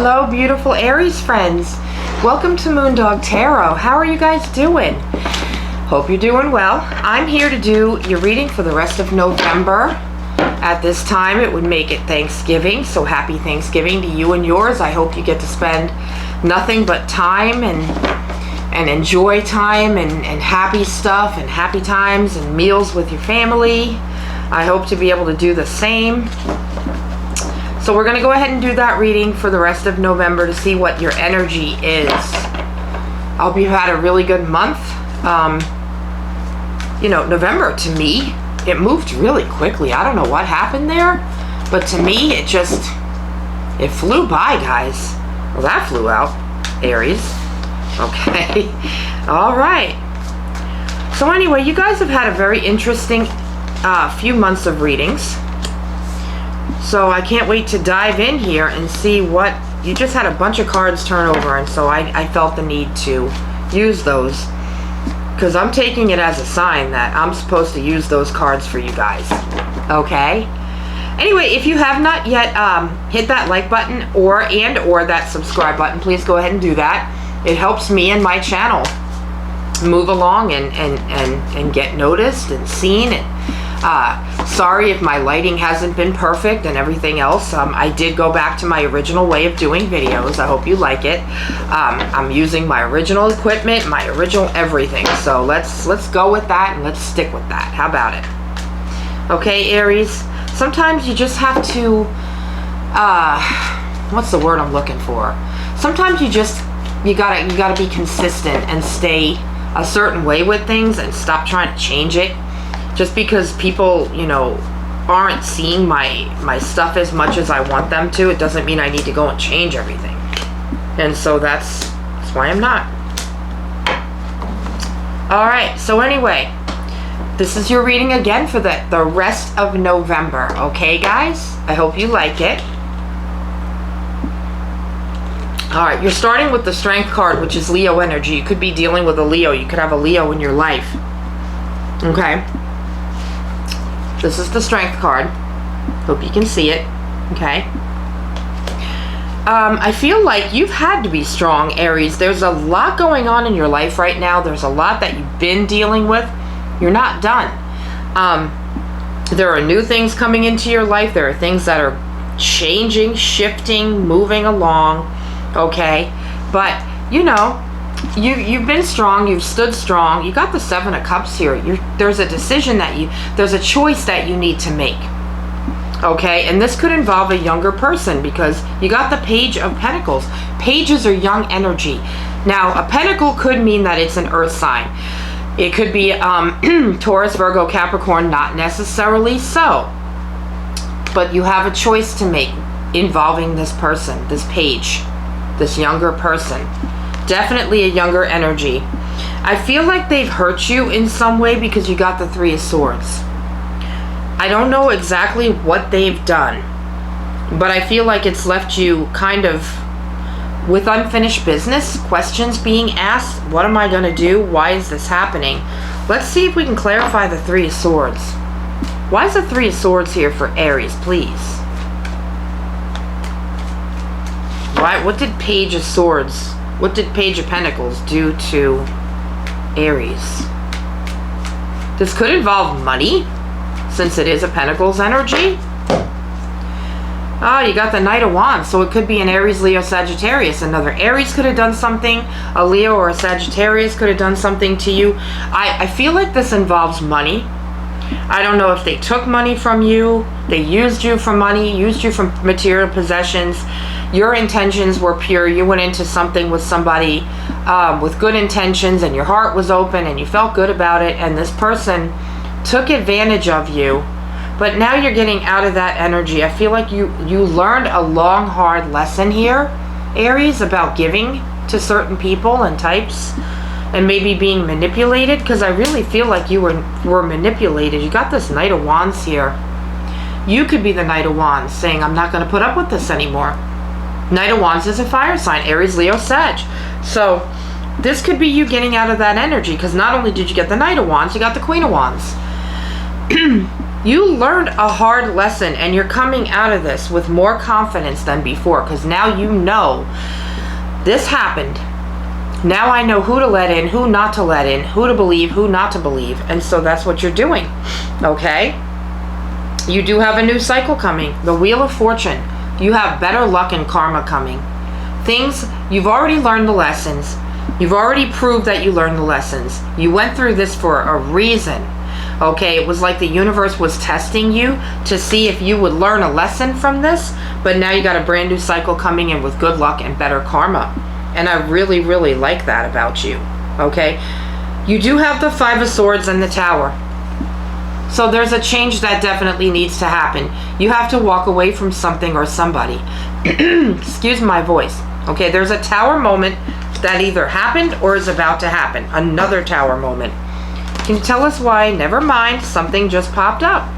Hello beautiful Aries friends, welcome to Moondog Tarot. How are you guys doing? Hope you're doing well. I'm here to do your reading for the rest of November. At this time it would make it Thanksgiving, so happy Thanksgiving to you and yours. I hope you get to spend nothing but time and enjoy time and happy stuff and happy times and meals with your family. I hope to be able to do the same. So we're going to go ahead and do that reading for the rest of November to see what your energy is. I hope you've had a really good month. November to me, it moved really quickly. I don't know what happened there, but to me, it flew by, guys. Well, that flew out, Aries. Okay. All right. So anyway, you guys have had a very interesting few months of readings. So I can't wait to dive in here and see what you just had. A bunch of cards turn over, and so I felt the need to use those because I'm taking it as a sign that I'm supposed to use those cards for you guys. Okay. Anyway, if you have not yet hit that like button or that subscribe button, please go ahead and do that. It helps me and my channel move along and get noticed and seen. Sorry if my lighting hasn't been perfect and everything else. I did go back to my original way of doing videos. I hope you like it. I'm using my original equipment, my original everything. So let's go with that and let's stick with that. How about it? Okay, Aries. Sometimes you just have to, what's the word I'm looking for? Sometimes you gotta be consistent and stay a certain way with things and stop trying to change it. Just because people, aren't seeing my stuff as much as I want them to, it doesn't mean I need to go and change everything. And so that's why I'm not. Alright, so anyway, this is your reading again for the rest of November. Okay, guys? I hope you like it. Alright, you're starting with the Strength card, which is Leo energy. You could be dealing with a Leo. You could have a Leo in your life. Okay? This is the Strength card. Hope you can see it. Okay. I feel like you've had to be strong, Aries. There's a lot going on in your life right now. There's a lot that you've been dealing with. You're not done. There are new things coming into your life. There are things that are changing, shifting, moving along. Okay. But, you've been strong, you've stood strong, you got the Seven of Cups here. There's a decision there's a choice that you need to make. Okay, and this could involve a younger person because you got the Page of Pentacles. Pages are young energy. Now, a pentacle could mean that it's an earth sign. It could be Taurus, Virgo, Capricorn, not necessarily so. But you have a choice to make involving this person, this page, this younger person. Definitely a younger energy. I feel like they've hurt you in some way because you got the Three of Swords. I don't know exactly what they've done, but I feel like it's left you kind of with unfinished business, questions being asked. What am I going to do? Why is this happening? Let's see if we can clarify the Three of Swords. Why is the Three of Swords here for Aries, please? What did Page of Swords... What did Page of Pentacles do to Aries? This could involve money, since it is a Pentacles energy. Oh, you got the Knight of Wands, so it could be an Aries, Leo, Sagittarius. Another Aries could have done something. A Leo or a Sagittarius could have done something to you. I feel like this involves money. I don't know if they took money from you, they used you for money, used you for material possessions. Your intentions were pure. You went into something with somebody with good intentions and your heart was open and you felt good about it, and this person took advantage of you. But now you're getting out of that energy. I feel like you learned a long, hard lesson here, Aries, about giving to certain people and types and maybe being manipulated, because I really feel like you were manipulated. You got this Knight of Wands here. You could be the Knight of Wands saying, I'm not going to put up with this anymore. Knight of Wands is a fire sign, Aries, Leo, Sag. So this could be you getting out of that energy, because not only did you get the Knight of Wands, you got the Queen of Wands. You learned a hard lesson, and you're coming out of this with more confidence than before, because now you know this happened. Now I know who to let in, who not to let in, who to believe, who not to believe. And so that's what you're doing. Okay? You do have a new cycle coming. The Wheel of Fortune. You have better luck and karma coming. Things, you've already learned the lessons. You've already proved that you learned the lessons. You went through this for a reason. Okay, it was like the universe was testing you to see if you would learn a lesson from this, but now you got a brand new cycle coming in with good luck and better karma. And I really, really like that about you. Okay, you do have the Five of Swords and the Tower. So there's a change that definitely needs to happen. You have to walk away from something or somebody. Excuse my voice. Okay, there's a Tower moment that either happened or is about to happen. Another Tower moment. Can you tell us why? Never mind, something just popped up.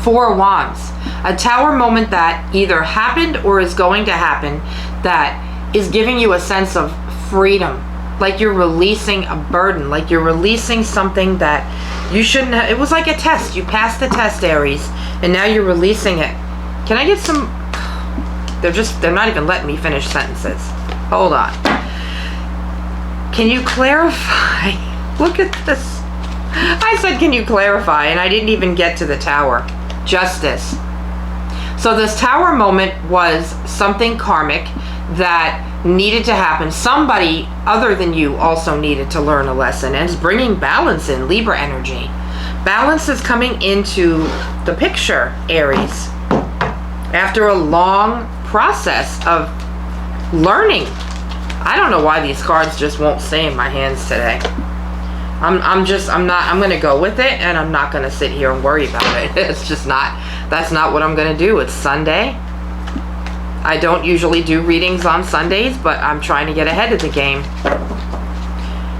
Four of Wands. A Tower moment that either happened or is going to happen that is giving you a sense of freedom. Like you're releasing a burden. Like you're releasing something that you shouldn't have. It was like a test. You passed the test, Aries, and now you're releasing it. Can I get some... They're not even letting me finish sentences. Hold on. Can you clarify? Look at this. I said, can you clarify? And I didn't even get to the Tower. Justice. So this Tower moment was something karmic that needed to happen. Somebody other than you also needed to learn a lesson. And it's bringing balance in, Libra energy. Balance is coming into the picture, Aries. After a long process of learning. I don't know why these cards just won't stay in my hands today. I'm going to go with it, and I'm not going to sit here and worry about it. It's just not, that's not what I'm going to do. It's Sunday. I don't usually do readings on Sundays, but I'm trying to get ahead of the game.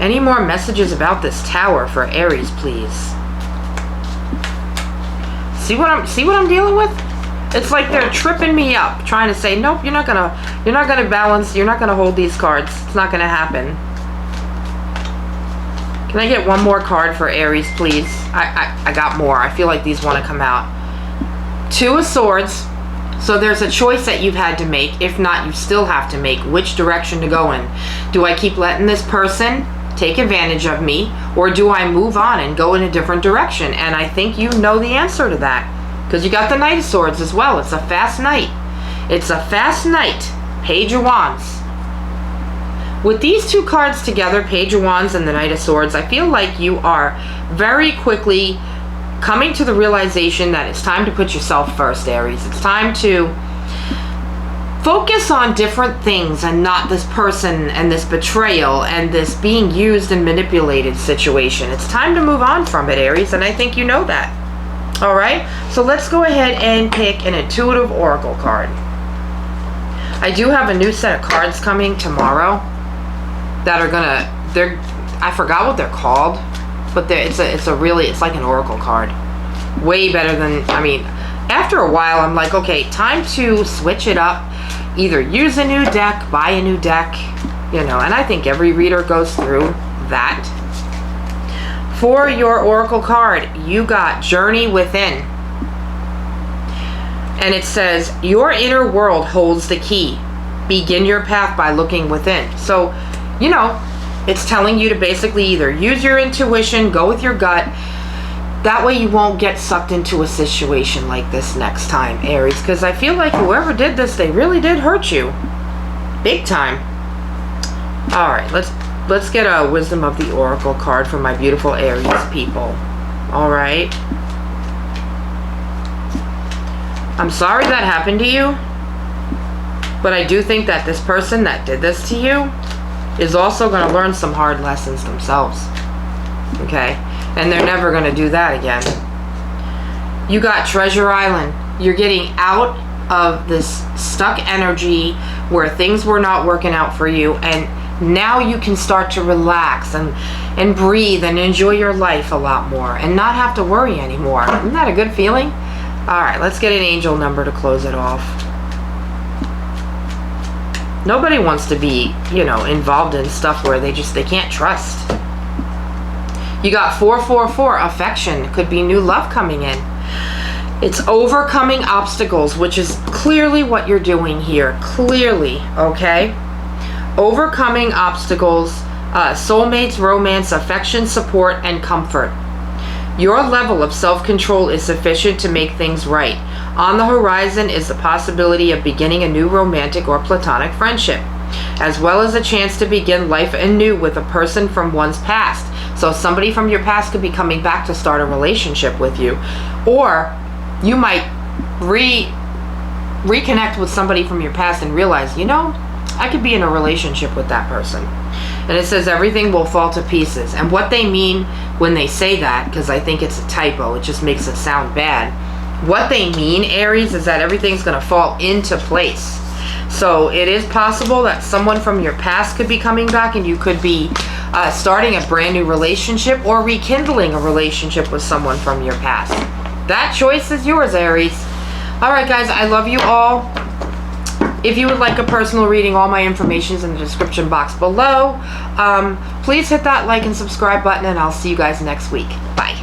Any more messages about this Tower for Aries, please? See what I'm dealing with? It's like they're tripping me up, trying to say, nope, you're not gonna balance, you're not gonna hold these cards. It's not gonna happen. Can I get one more card for Aries, please? I got more. I feel like these want to come out. Two of Swords. So there's a choice that you've had to make. If not, you still have to make which direction to go in. Do I keep letting this person take advantage of me, or do I move on and go in a different direction? And I think you know the answer to that, because you got the Knight of Swords as well. It's a fast night. It's a fast night. Page of Wands. With these two cards together, Page of Wands and the Knight of Swords, I feel like you are very quickly coming to the realization that it's time to put yourself first, Aries. It's time to focus on different things and not this person and this betrayal and this being used and manipulated situation. It's time to move on from it, Aries, and I think you know that. All right, so let's go ahead and pick an intuitive oracle card. I do have a new set of cards coming tomorrow that are gonna, I forgot what they're called, but it's like an oracle card. Way better than, I mean, after a while I'm like, okay, time to switch it up. Either use a new deck, buy a new deck, you know, and I think every reader goes through that. For your oracle card, you got Journey Within. And it says, your inner world holds the key. Begin your path by looking within. So, you know, it's telling you to basically either use your intuition, go with your gut. That way you won't get sucked into a situation like this next time, Aries. Because I feel like whoever did this, they really did hurt you. Big time. Alright, let's get a Wisdom of the Oracle card for my beautiful Aries people. Alright. I'm sorry that happened to you. But I do think that this person that did this to you is also going to learn some hard lessons themselves. Okay? And they're never going to do that again. You got Treasure Island. You're getting out of this stuck energy where things were not working out for you, and now you can start to relax and breathe and enjoy your life a lot more and not have to worry anymore. Isn't that a good feeling? Alright, let's get an angel number to close it off. Nobody wants to be, you know, involved in stuff where they can't trust. You got 444, affection. Could be new love coming in. It's overcoming obstacles, which is clearly what you're doing here. Clearly, okay? Overcoming obstacles, soulmates, romance, affection, support, and comfort. Your level of self-control is sufficient to make things right. On the horizon is the possibility of beginning a new romantic or platonic friendship, as well as a chance to begin life anew with a person from one's past. So somebody from your past could be coming back to start a relationship with you. Or you might reconnect with somebody from your past and realize, you know, I could be in a relationship with that person. And it says everything will fall to pieces. And what they mean when they say that, because I think it's a typo, it just makes it sound bad. What they mean, Aries, is that everything's going to fall into place. So it is possible that someone from your past could be coming back, and you could be starting a brand new relationship or rekindling a relationship with someone from your past. That choice is yours, Aries. All right, guys, I love you all. If you would like a personal reading, all my information is in the description box below. Please hit that like and subscribe button, and I'll see you guys next week. Bye.